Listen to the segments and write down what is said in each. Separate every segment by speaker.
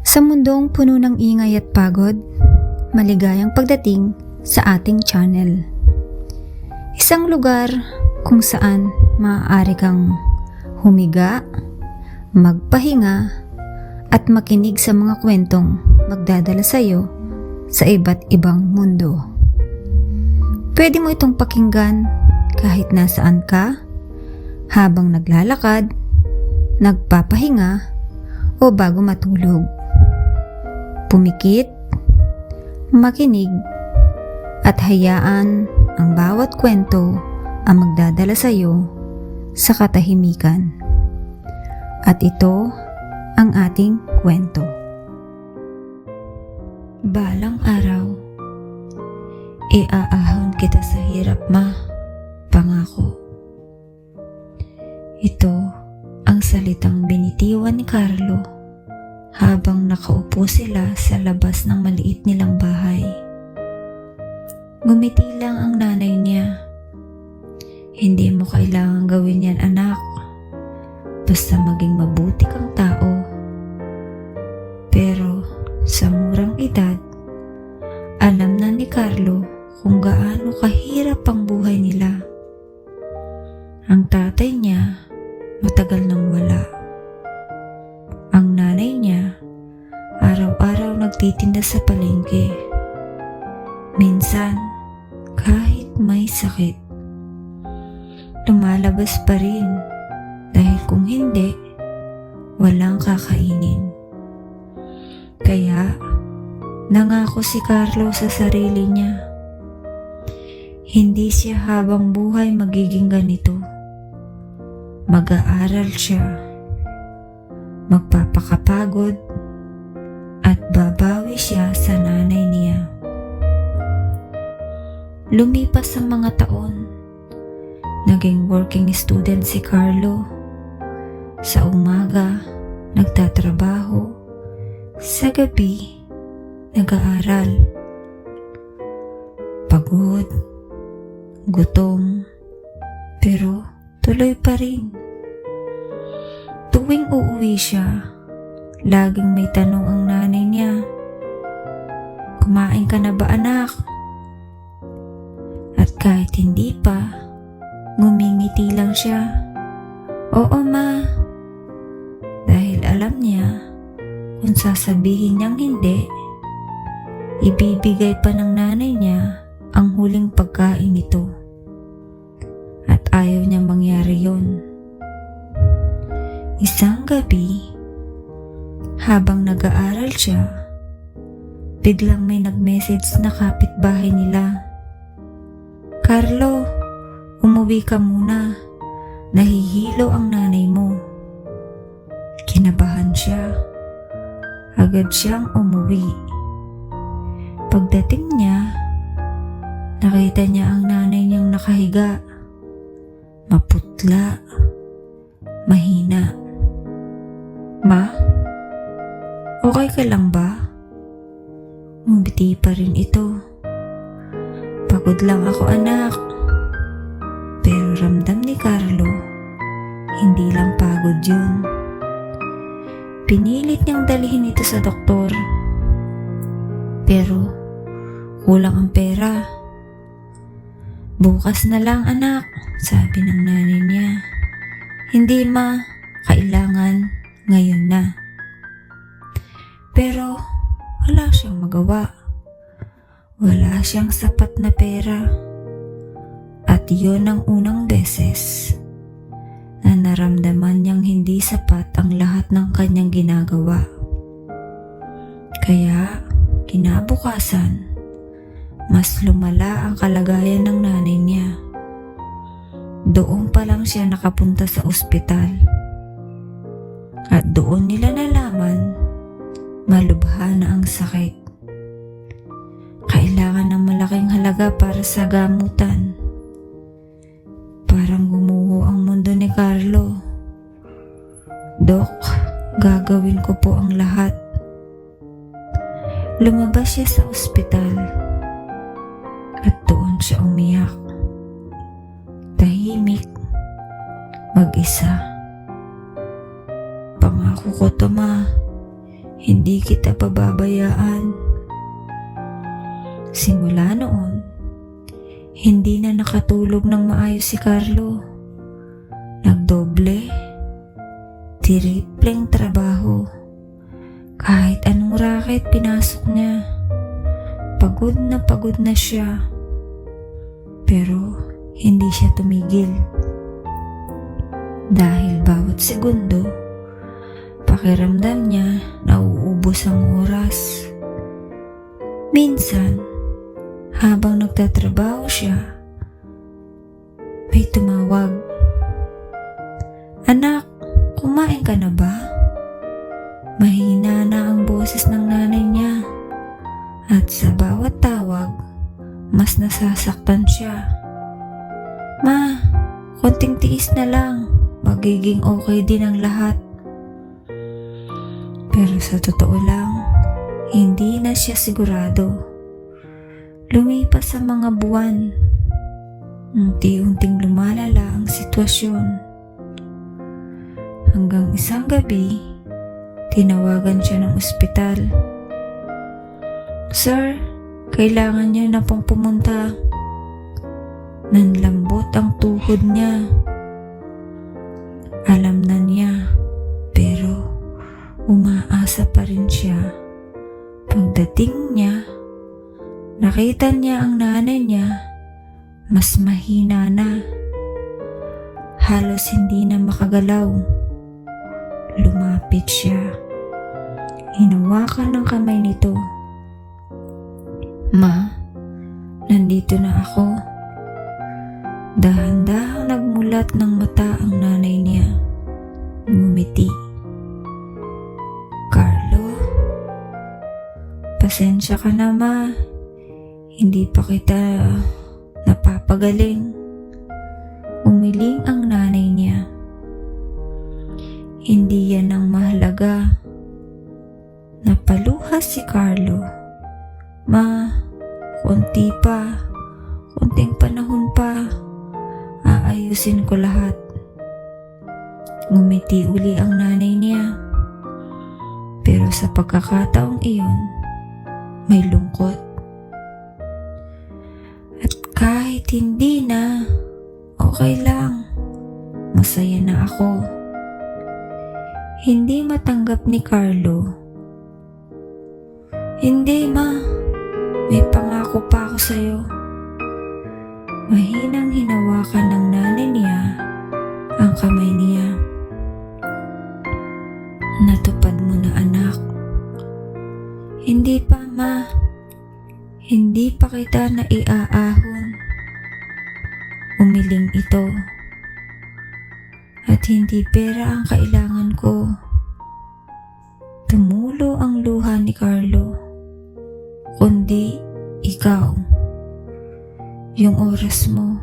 Speaker 1: Sa mundong puno ng ingay at pagod, maligayang pagdating sa ating channel. Isang lugar kung saan maaari kang humiga, magpahinga, at makinig sa mga kwentong magdadala sa iyo sa iba't ibang mundo. Pwede mo itong pakinggan kahit nasaan ka, habang naglalakad, nagpapahinga, o bago matulog. Pumikit, makinig, at hayaan ang bawat kwento ang magdadala sa iyo sa katahimikan. At ito ang ating kwento. Balang araw, iaahon kita sa hirap, ma, pangako. Ito ang salitang binitiwan ni Carlo habang nakaupo sila sa labas ng maliit nilang bahay. Ngumiti lang ang nanay niya. Hindi mo kailangang gawin yan, anak. Basta maging mabuti kang tao. Pero sa murang edad, alam na ni Carlo kung gaano kahirap ang buhay nila. Ang tatay niya matagal nang wala. Ang nanay niya araw-araw nagtitinda sa palengke. Minsan, kahit may sakit, lumalabas pa rin dahil kung hindi, walang kakainin. Kaya, nangako si Carlo sa sarili niya. Hindi siya habang buhay magiging ganito. Mag-aaral siya, magpapakapagod, at babawi siya sa nanay niya. Lumipas ang mga taon. Naging working student si Carlo. Sa umaga, nagtatrabaho. Sa gabi, nag-aaral. Pagod, gutom, pero tuloy pa rin. Tuwing uuwi siya, laging may tanong ang nanay niya. Kumain ka na ba, anak? At kahit hindi pa, ngumingiti lang siya. Oo, ma. Dahil alam niya, kung sasabihin niyang hindi, ibibigay pa ng nanay niya ang huling pagkain nito. At ayaw niyang mangyari yun. Isang gabi, habang nag-aaral siya, biglang may nag-message na kapitbahay nila. Carlo, umuwi ka muna. Nahihilo ang nanay mo. Kinabahan siya. Agad siyang umuwi. Pagdating niya, nakita niya ang nanay niyang nakahiga. Maputla, mahina. Ma, okay ka lang ba? Ngumiti pa rin ito. Pagod lang ako, anak. Pero ramdam ni Carlo, hindi lang pagod yun. Pinilit niyang dalhin ito sa doktor. Pero kulang ang pera. Bukas na lang, anak, sabi ng nanay niya. Hindi, ma, kailangan ngayon na. Pero wala siyang magawa. Wala siyang sapat na pera. At yun ang unang beses na naramdaman niyang hindi sapat ang lahat ng kanyang ginagawa. Kaya, kinabukasan, mas lumala ang kalagayan ng nanay niya. Doon pa lang siya nakapunta sa ospital. At doon nila nalaman, malubha na ang sakit. Kailangan ng malaking halaga para sa gamutan. Parang gumuho ang mundo ni Carlo. Dok, gagawin ko po ang lahat. Lumabas siya sa ospital at doon siya umiyak. Tahimik, mag-isa. Pangako ko to, ma. Hindi kita pababayaan. Simula noon, hindi na nakatulog ng maayos si Carlo. Nagdoble, tripleng trabaho. Kahit anong racket pinasok niya. Pagod na siya. Pero hindi siya tumigil. Dahil bawat segundo, pakiramdam niya nauubos ang oras. Minsan, habang nagtatrabaho siya, may tumawag. "Anak, kumain ka na ba?" Mahina na ang boses ng nanay niya. At sa bawat tawag, mas nasasaktan siya. "Ma, konting tiis na lang. Magiging okay din ang lahat." Pero sa totoo lang, hindi na siya sigurado. Lumipas ang mga buwan. Unti-unting lumalala ang sitwasyon. Hanggang isang gabi, tinawagan siya ng ospital. "Sir, kailangan niya na pong pumunta." Nanlambot ang tuhod niya. Alam na niya, pero umaasa pa rin siya. Pagdating niya, nakita niya ang nanay niya, mas mahina na. Halos hindi na makagalaw. Lumapit siya. Hinawakan ng kamay nito. "Ma, nandito na ako." Dahan-dahang nagmulat ng mata ang nanay niya. Ngumiti. "Carlo, pasensya ka na, Ma. Hindi pa kita napapagaling." Umiling ang nanay niya. Hindi yan ang mahalaga. Napaluha si Carlo. "Ma, konting panahon pa. Aayusin ko lahat." Ngumiti uli ang nanay niya. Pero sa pagkakataong iyon, may lungkot. "At kahit hindi na, okay lang. Masaya na ako." Hindi matanggap ni Carlo. "Hindi, Ma. May pangako pa ako sa'yo." Mahinang hinawakan ng nanay niya ang kamay niya. "Natupad mo na, anak." "Hindi pa, Ma. Hindi pa kita naiaahon." Umiling ito. "At hindi pera ang kailangan ko." Tumulo ang luha ni Carlo. "Kundi ikaw. Yung oras mo.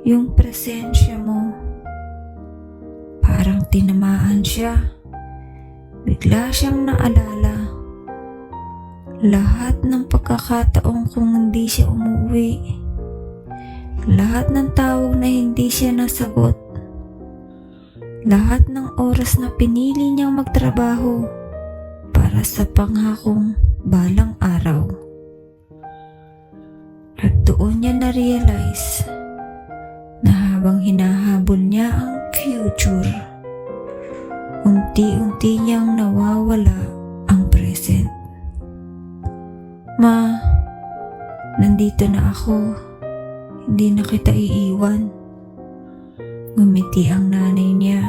Speaker 1: Yung presensya mo." Parang tinamaan siya. Bigla siyang naalala lahat ng pagkakataong kung hindi siya umuwi. Lahat ng tawag na hindi siya nasagot. Lahat ng oras na pinili niyang magtrabaho para sa panghakong balang araw. At doon niya na-realize na habang hinahabol niya ang future, unti-unti niyang nawawala ang present. "Ma, nandito na ako. Hindi na kita iiwan." Ngumiti ang nanay niya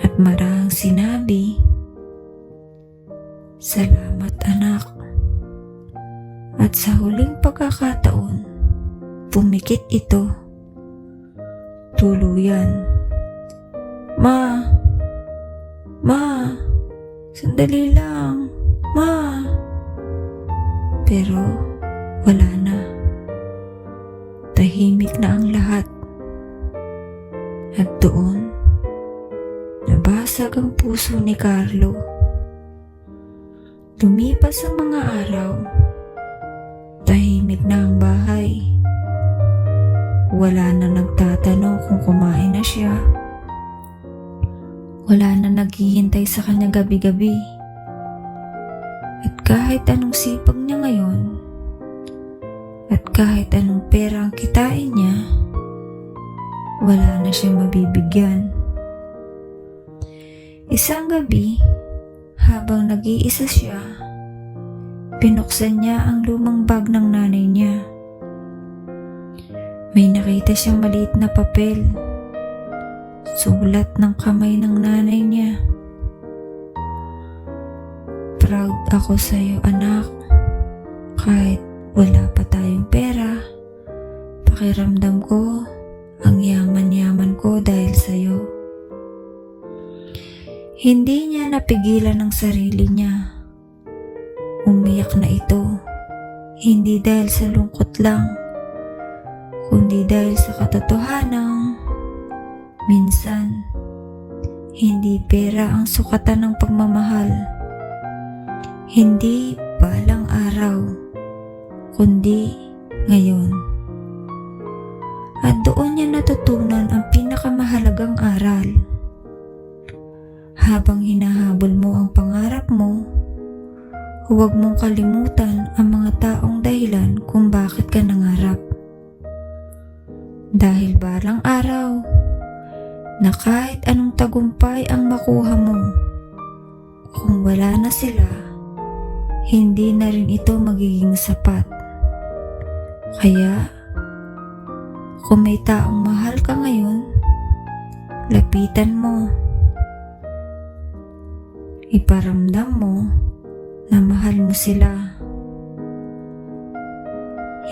Speaker 1: at marahang sinabi, "Salamat, anak." At sa huling pagkakataon, pumikit ito. Tuluyan. Ma, sandali lang. Ma." Pero wala na. Tahimik na ang lahat. At doon, nabasag ang puso ni Carlo. Lumipas ang mga araw. Tahimik na ang bahay. Wala na nagtatanong kung kumain na siya Wala na naghihintay sa kanya gabi-gabi. At kahit anong sipag niya ngayon, at kahit anong pera ang kitain niya, wala na siyang mabibigyan. Isang gabi, habang nag-iisa siya, binuksan niya ang lumang bag ng nanay niya. May nakita siyang maliit na papel, sulat ng kamay ng nanay niya. Proud ako sa iyo, anak. Kahit wala pa tayong pera, pakiramdam ko ang yaman-yaman ko dahil sa iyo. Hindi niya napigilan ang sarili niya. Umiyak na ito, hindi dahil sa lungkot lang, kundi dahil sa katotohanan. Minsan, hindi pera ang sukatan ng pagmamahal. Hindi balang araw, kundi ngayon. At doon niya natutunan ang pinakamahalagang aral. Habang hinahabol mo ang pangarap mo, huwag mong kalimutan ang mga taong dahilan kung bakit ka nangarap. Dahil balang araw, na kahit anong tagumpay ang makuha mo, kung wala na sila, hindi na rin ito magiging sapat. Kaya, kung may taong mahal ka ngayon, lapitan mo. Iparamdam mo na mahal mo sila.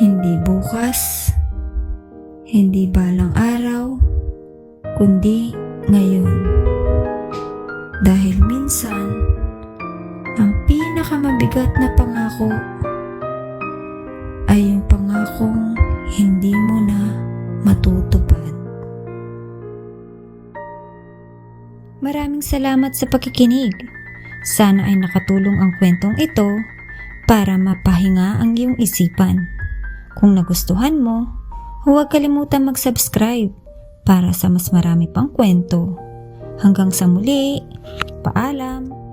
Speaker 1: Hindi bukas, hindi balang araw, kundi ngayon. Dahil minsan, ang pinakamabigat na pangako ay yung pangakong hindi mo na matutupad. Maraming salamat sa pakikinig. Sana ay nakatulong ang kwentong ito para mapahinga ang iyong isipan. Kung nagustuhan mo, huwag kalimutan mag-subscribe para sa mas marami pang kwento. Hanggang sa muli, paalam!